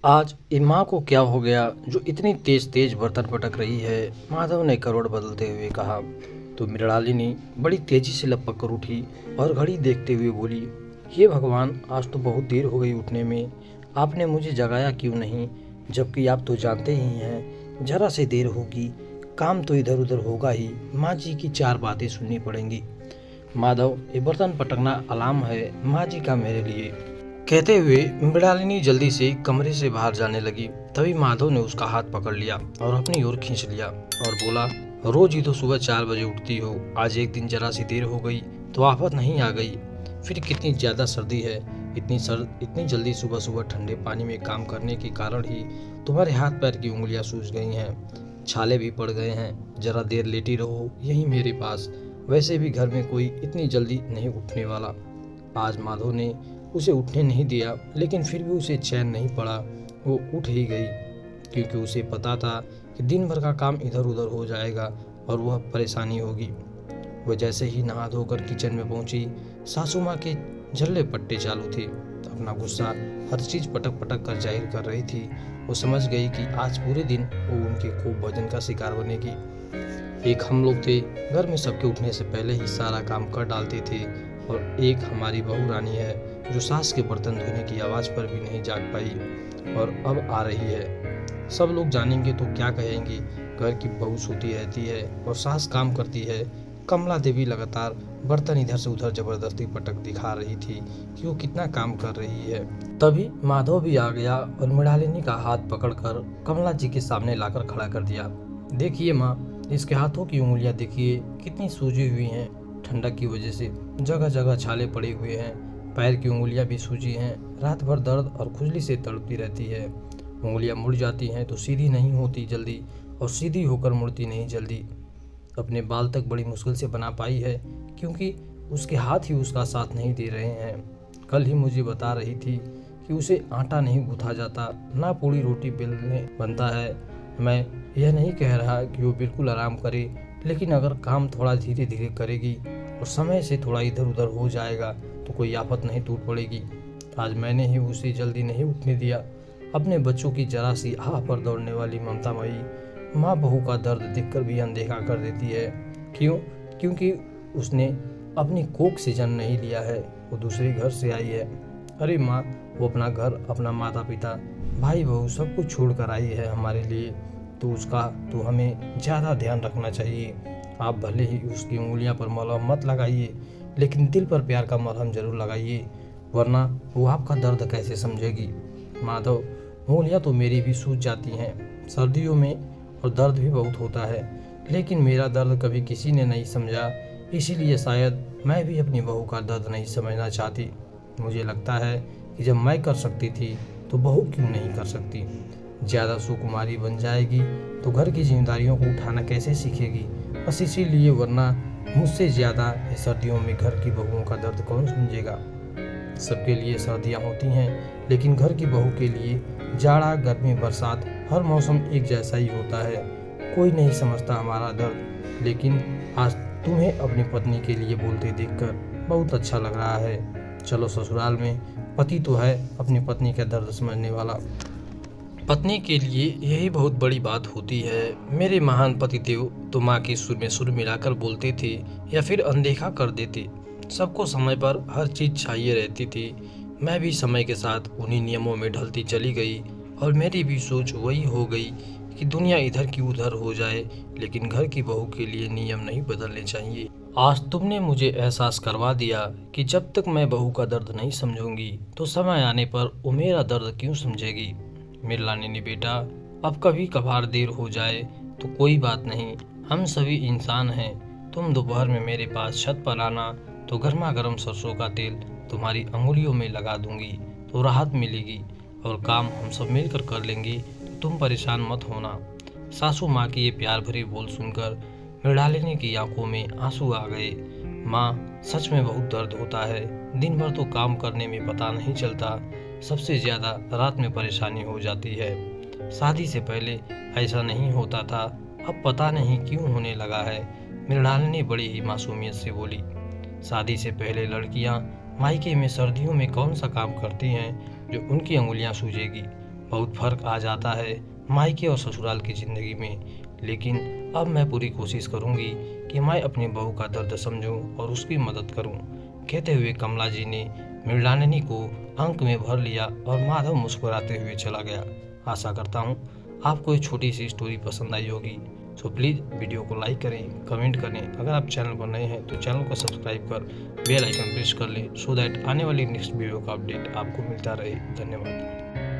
आज माँ को क्या हो गया जो इतनी तेज तेज बर्तन पटक रही है। माधव ने करवट बदलते हुए कहा। तो मृणालिनी बड़ी तेजी से लपक कर उठी और घड़ी देखते हुए बोली, हे भगवान, आज तो बहुत देर हो गई उठने में। आपने मुझे जगाया क्यों नहीं, जबकि आप तो जानते ही हैं जरा से देर होगी काम तो इधर उधर होगा ही, माँ जी की चार बातें सुननी पड़ेंगी। माधव, ये बर्तन पटकना अलार्म है माँ जी का मेरे लिए, कहते हुए मृणालिनी जल्दी से कमरे से बाहर जाने लगी। तभी माधव ने उसका हाथ पकड़ लिया और अपनी ओर खींच लिया और बोला, रोज ही तो सुबह 4 बजे उठती हो, आज एक दिन जरा सी देर हो गई तो आफत नहीं आ गई। फिर कितनी ज्यादा सर्दी है, इतनी जल्दी सुबह सुबह ठंडे पानी में काम करने के कारण ही तुम्हारे हाथ पैर की उंगलियां सूज गई हैं, छाले भी पड़ गए हैं। जरा देर लेटी रहो यहीं मेरे पास, वैसे भी घर में कोई इतनी जल्दी नहीं उठने वाला। आज माधव ने उसे उठने नहीं दिया, लेकिन फिर भी उसे चैन नहीं पड़ा। वो उठ ही गई, क्योंकि उसे पता था कि दिन भर का काम इधर उधर हो जाएगा और वह परेशानी होगी। वह जैसे ही नहा धोकर किचन में पहुंची, सासू माँ के झल्ले पट्टे चालू थे। अपना गुस्सा हर चीज पटक पटक कर जाहिर कर रही थी। वो समझ गई कि आज पूरे दिन वो उनके खूब भजन का शिकार बनेगी। एक हम लोग थे, घर में सबके उठने से पहले ही सारा काम कर डालते थे, और एक हमारी बहू रानी है जो सास के बर्तन धोने की आवाज पर भी नहीं जाग पाई और अब आ रही है। सब लोग जानेंगे तो क्या कहेंगे, घर की बहू सोती रहती है और सास काम करती है। कमला देवी लगातार बर्तन इधर से उधर जबरदस्ती पटक दिखा रही थी कि वो कितना काम कर रही है। तभी माधव भी आ गया और मृणालिनी का हाथ पकड़कर कमला जी के सामने लाकर खड़ा कर दिया। देखिए माँ, इसके हाथों की उंगलियां देखिए कितनी सूजी हुई हैं, ठंडक की वजह से जगह जगह छाले पड़े हुए हैं। पैर की उंगलियां भी सूजी हैं, रात भर दर्द और खुजली से तड़पती रहती है। उंगलियां मुड़ जाती हैं तो सीधी नहीं होती जल्दी, और सीधी होकर मुड़ती नहीं जल्दी। अपने बाल तक बड़ी मुश्किल से बना पाई है, क्योंकि उसके हाथ ही उसका साथ नहीं दे रहे हैं। कल ही मुझे बता रही थी कि उसे आटा नहीं गूंथा जाता, ना पूरी रोटी बेलने बनता है। मैं यह नहीं कह रहा कि वो बिल्कुल आराम करे, लेकिन अगर काम थोड़ा धीरे धीरे करेगी और समय से थोड़ा इधर उधर हो जाएगा तो कोई आफत नहीं टूट पड़ेगी। आज मैंने ही उसे जल्दी नहीं उठने दिया। अपने बच्चों की जरा सी आह पर दौड़ने वाली ममतामयी माँ बहू का दर्द देखकर भी अनदेखा कर देती है। क्यों? क्योंकि उसने अपनी कोख से जन्म नहीं लिया है, वो दूसरे घर से आई है। अरे माँ, वो अपना घर, अपना माता पिता, भाई बहू सब कुछ छोड़ कर आई है हमारे लिए, तो उसका तो हमें ज़्यादा ध्यान रखना चाहिए। आप भले ही उसकी उंगलियां पर मलहम मत लगाइए, लेकिन दिल पर प्यार का मलहम जरूर लगाइए, वरना वो आपका दर्द कैसे समझेगी। माधव, उंगलियां तो मेरी भी सूज जाती हैं सर्दियों में, और दर्द भी बहुत होता है, लेकिन मेरा दर्द कभी किसी ने नहीं समझा, इसीलिए शायद मैं भी अपनी बहू का दर्द नहीं समझना चाहती। मुझे लगता है कि जब मैं कर सकती थी तो बहू क्यों नहीं कर सकती। ज़्यादा सुकुमारी बन जाएगी तो घर की जिम्मेदारियों को उठाना कैसे सीखेगी। बस इसीलिए, वरना मुझसे ज़्यादा सर्दियों में घर की बहुओं का दर्द कौन समझेगा। सबके लिए सर्दियाँ होती हैं, लेकिन घर की बहू के लिए जाड़ा, गर्मी, बरसात, हर मौसम एक जैसा ही होता है। कोई नहीं समझता हमारा दर्द, लेकिन आज तुम्हें अपनी पत्नी के लिए बोलते देखकर बहुत अच्छा लग रहा है। चलो, ससुराल में पति तो है अपनी पत्नी का दर्द समझने वाला। पत्नी के लिए यही बहुत बड़ी बात होती है। मेरे महान पतिदेव तो माँ के सुर में सुर मिलाकर बोलते थे या फिर अनदेखा कर देते। सबको समय पर हर चीज़ चाहिए रहती थी। मैं भी समय के साथ उन्हीं नियमों में ढलती चली गई, और मेरी भी सोच वही हो गई कि दुनिया इधर की उधर हो जाए, लेकिन घर की बहू के लिए नियम नहीं बदलने चाहिए। आज तुमने मुझे एहसास करवा दिया कि जब तक मैं बहू का दर्द नहीं समझूंगी तो समय आने पर वो मेरा दर्द क्यों समझेगी। मृणालिनी बेटा, अब कभी कभार देर हो जाए तो कोई बात नहीं, हम सभी इंसान हैं। तुम दोपहर में मेरे पास छत पर आना तो गर्मा गर्म सरसों का तेल तुम्हारी अंगुलियों में लगा दूंगी तो राहत मिलेगी, और काम हम सब मिलकर कर लेंगे, तो तुम परेशान मत होना। सासू माँ की ये प्यार भरे बोल सुनकर मृणालिनी की आंखों में आंसू आ गए। माँ, सच में बहुत दर्द होता है, दिन भर तो काम करने में पता नहीं चलता, सबसे ज़्यादा रात में परेशानी हो जाती है। शादी से पहले ऐसा नहीं होता था, अब पता नहीं क्यों होने लगा है। मृणालिनी बड़ी ही मासूमियत से बोली। शादी से पहले लड़कियां मायके में सर्दियों में कौन सा काम करती हैं जो उनकी अंगुलियां सूजेगी। बहुत फर्क आ जाता है मायके और ससुराल की ज़िंदगी में, लेकिन अब मैं पूरी कोशिश करूंगी कि मैं अपनी बहू का दर्द समझूं और उसकी मदद करूं। कहते हुए कमला जी ने मृणालिनी को अंक में भर लिया और माधव मुस्कुराते हुए चला गया। आशा करता हूं आपको ये छोटी सी स्टोरी पसंद आई होगी। सो प्लीज़ वीडियो को लाइक करें, कमेंट करें। अगर आप चैनल पर नए हैं तो चैनल को सब्सक्राइब कर बेल आइकन प्रेस कर लें, सो दैट आने वाली नेक्स्ट वीडियो का अपडेट आपको मिलता रहे। धन्यवाद।